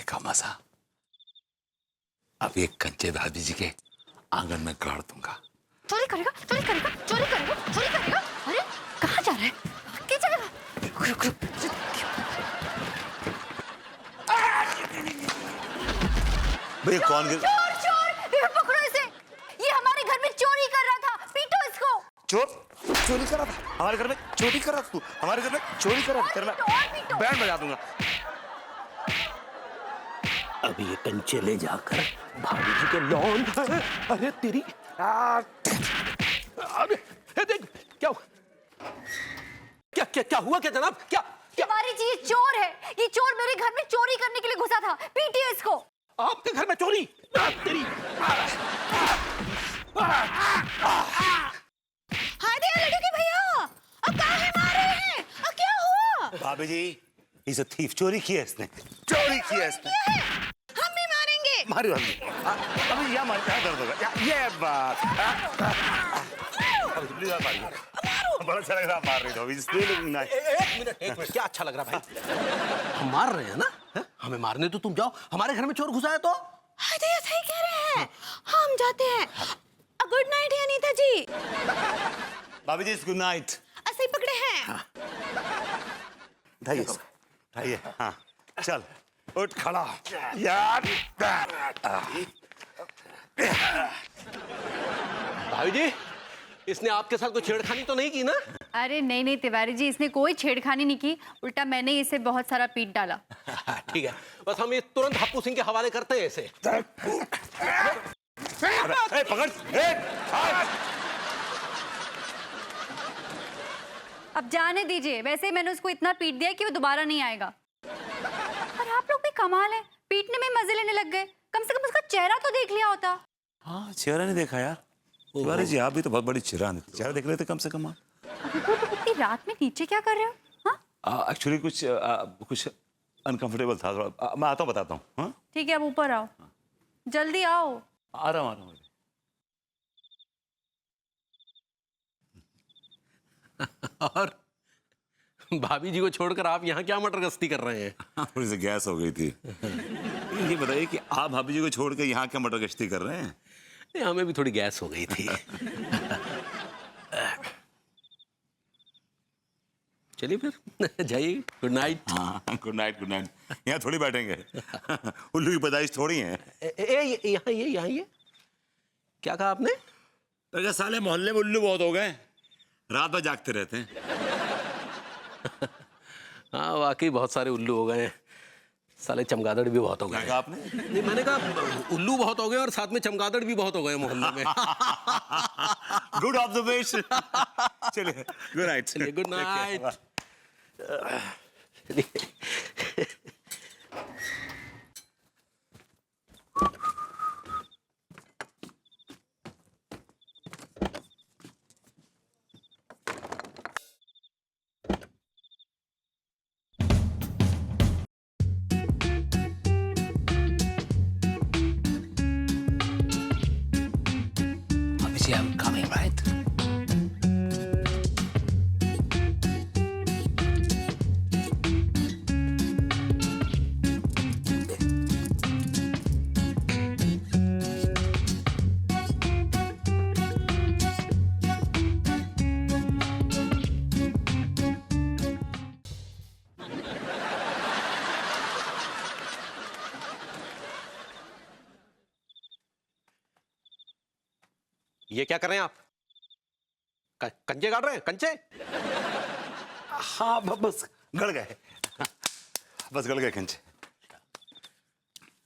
का मजा अब ये कंचे दादी जी के आंगन में गाड़ दूंगा। चोरी करेगा, चोरी करेगा, चोरी करेगा, चोरी करेगा। अरे कहाँ जा रहा है? क्या चलेगा? रुक रुक रुक। भैया कौन चोर चोर, ये पकड़ो इसे। ये हमारे घर में चोरी कर रहा था, पीटो इसको। चोर चोरी कर रहा था हमारे घर में, चोरी कर रहा था तू हमारे घर में, चोरी कर रहा था। तेरा मैं बैंड बजा दूंगा। अभी ये कंचे ले जाकर भाभी जी के लॉन। अरे तेरी अबे देख क्या क्या क्या क्या हुआ क्या जनाब? क्या तिवारी जी ये चोर है। ये चोर मेरे घर में चोरी करने के लिए घुसा था। पीटिए इसको। आपके घर में चोरी? तेरी हाय दे लड्डू के भैया, अब काहे मार रहे हैं? अब क्या हुआ? भाभी जी इसे थीफ चोरी की है इसने, चोरी की है इसने। हम भी मारेंगे। मारी भाभी अभी यहाँ मार क्या दर्द होगा ये बात। बड़ा अच्छा लग रहा मार रही थी। एक मिनट क्या अच्छा लग रहा भाई? हम मार रहे हैं ना? हमें मारने तो तुम जाओ, हमारे घर में चोर घुसा है तो। हाय दे सही कह रहे हैं, हम जाते हैं। गुड नाइट है अनीता जी। भाभी जी गुड नाइट। ऐसे पकड़े हैं। उठाइए उठाइए। हाँ चल उठ खड़ा यार। भाई जी इसने आपके साथ कोई छेड़खानी तो नहीं की ना? अरे नहीं नहीं तिवारी जी, इसने कोई छेड़खानी नहीं की, उल्टा मैंने इसे बहुत सारा पीट डाला। ठीक है, बस हम ये तुरंत हप्पू सिंह के हवाले करते हैं इसे। पकड़। अब जाने दीजिए, वैसे ही मैंने उसको इतना पीट दिया कि वो दोबारा नहीं आएगा। पर आप लोग भी कमाल है, पीटने में मजे लेने लग गए। कम से कम उसका चेहरा तो देख लिया होता। हाँ चेहरा नहीं देखा यार। तिवारी जी आप भी तो बहुत बड़ी चेहरा देख रहे थे कम से कम। इतनी रात में नीचे क्या कर रहे हो? हाँ एक्चुअली कुछ अनकंफर्टेबल था थोड़ा। मैं आता हूँ बताता हूँ। हाँ ठीक है, अब ऊपर आओ, जल्दी आओ। आ रहा हूँ। और भाभी जी को छोड़कर आप यहाँ क्या मटर गश्ती कर रहे हैं? थोड़ी सी गैस हो गई थी। ये बताइए कि आप भाभी जी को छोड़ के यहाँ क्या मटर गश्ती कर रहे हैं? हमें भी थोड़ी गैस हो गई थी। चलिए फिर जाइए। Good night. हाँ गुड नाइट गुड नाइट। यहाँ थोड़ी बैठेंगे। उल्लू की पैदाइश थोड़ी है। यहाँ ये क्या कहा आपने? तो साले मोहल्ले में उल्लू बहुत हो गए, रात भर जागते रहते हैं। हाँ वाकई बहुत सारे उल्लू हो गए हैं, साले चमगादड़ भी बहुत हो गए। क्या आपने? नहीं मैंने कहा उल्लू बहुत हो गए और साथ में चमगादड़ भी बहुत हो गए मोहल्ले में। Good observation. चलिए गुड नाइट। चलिए good night. I'm coming, right? ये क्या कर रहे हैं आप? कंचे काट रहे हैं? कंचे? हाँ बस गड़ गए, बस गड़ गए कंचे।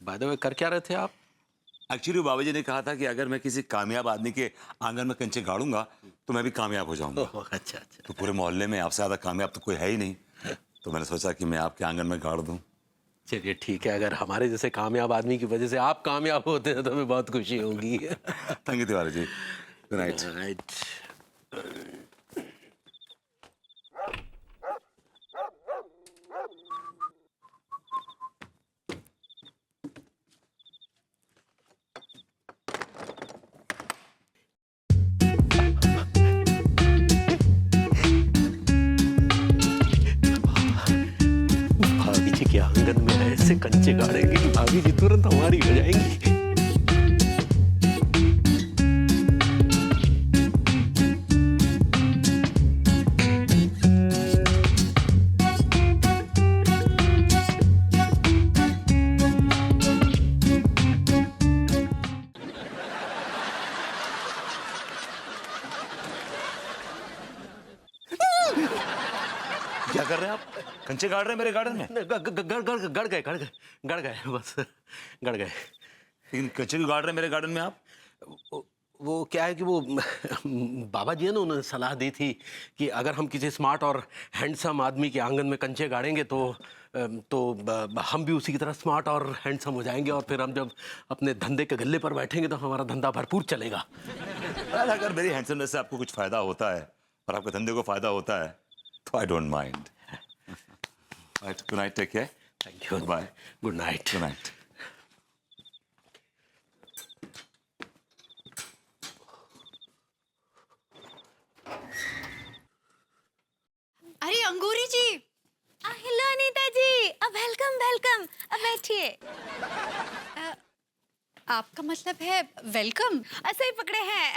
बाय द वे कर क्या रहे थे आप? एक्चुअली बाबा जी ने कहा था कि अगर मैं किसी कामयाब आदमी के आंगन में कंचे गाड़ूंगा तो मैं भी कामयाब हो जाऊंगा। अच्छा अच्छा। तो पूरे मोहल्ले में आपसे ज्यादा कामयाब तो कोई है ही नहीं, तो मैंने सोचा कि मैं आपके आंगन में गाड़ दूं। चलिए ठीक है, अगर हमारे जैसे कामयाब आदमी की वजह से आप कामयाब होते हैं तो हमें बहुत खुशी होगी। Thank you Tiwari ji. Good night. भाभी जी के आंगन में ऐसे ऐसे कंचे गाड़ेंगे कि भाभी जी तुरंत हमारी हो जाएंगी। क्या कर रहे हैं आप? कंचे गाड़ रहे हैं मेरे गार्डन में? गड़ गए बस, गड़ गए। लेकिन कंचे क्यों गाड़ रहे हैं मेरे गार्डन में आप? वो क्या है कि वो बाबा जी है ना, उन्होंने सलाह दी थी कि अगर हम किसी स्मार्ट और हैंडसम आदमी के आंगन में कंचे गाड़ेंगे तो हम भी उसी की तरह स्मार्ट और हैंडसम हो जाएंगे, और फिर हम जब अपने धंधे के गल्ले पर बैठेंगे तो हमारा धंधा भरपूर चलेगा। अगर मेरी हैंडसमनेस से आपको कुछ फायदा होता है और आपके धंधे को फायदा होता है तो I don't mind. Good night, take care. Thank you, bye. Good night. Good night. अरे Angoori ji, hello Anita ji, welcome welcome, बैठिए। आपका मतलब है वेलकम? सही पकड़े हैं।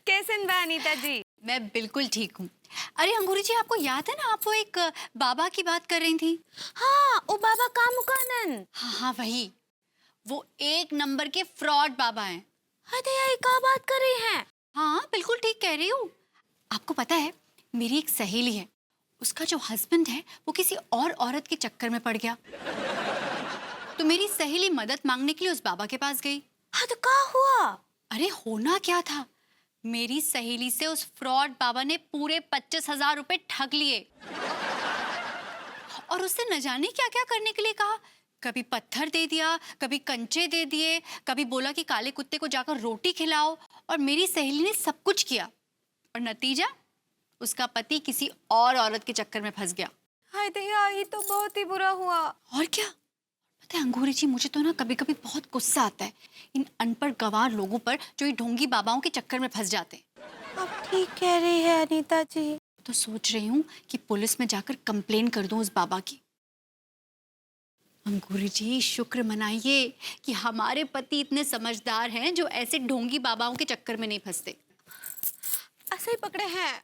कैसे बा अनीता जी? मैं बिल्कुल ठीक हूँ। अरे अंगूरी जी, आपको याद है ना, आप वो एक बाबा की बात कर रही थी? हाँ, वो बाबा कामुकानन। हाँ हाँ वही। वो एक नंबर के फ्रॉड बाबा हैं। अरे यार, क्या बात कर रही हैं? हाँ बिल्कुल ठीक कह रही हूँ। आपको पता है, मेरी एक सहेली है, उसका जो हस्बैंड है वो किसी और औरत के चक्कर में पड़ गया। तो मेरी सहेली मदद मांगने के लिए उस बाबा के पास गई। हाँ तो क्या हुआ? अरे होना क्या था, मेरी सहेली से उस फ्रॉड बाबा ने पूरे 25,000 रुपए ठग लिए और उससे न जाने क्या क्या करने के लिए कहा। कभी पत्थर दे दिया, कभी कंचे दे दिए, कभी बोला कि काले कुत्ते को जाकर रोटी खिलाओ, और मेरी सहेली ने सब कुछ किया, और नतीजा उसका पति किसी और औरत के चक्कर में फंस गया। हाय दया, ये तो बहुत ही बुरा हुआ। और क्या, पता है अंगूरी जी, मुझे तो ना कभी कभी बहुत गुस्सा आता है इन अनपढ़ गंवार लोगों पर जो ये ढोंगी बाबाओं के चक्कर में फंस जाते हैं। आप ठीक कह रही है अनीता जी। तो सोच रही हूँ कि पुलिस में जाकर कंप्लेन कर दूं उस बाबा की। अंगूरी जी, शुक्र मनाइए कि हमारे पति इतने समझदार हैं जो ऐसे ढोंगी बाबाओं के चक्कर में नहीं फंसते। सही पकड़े हैं।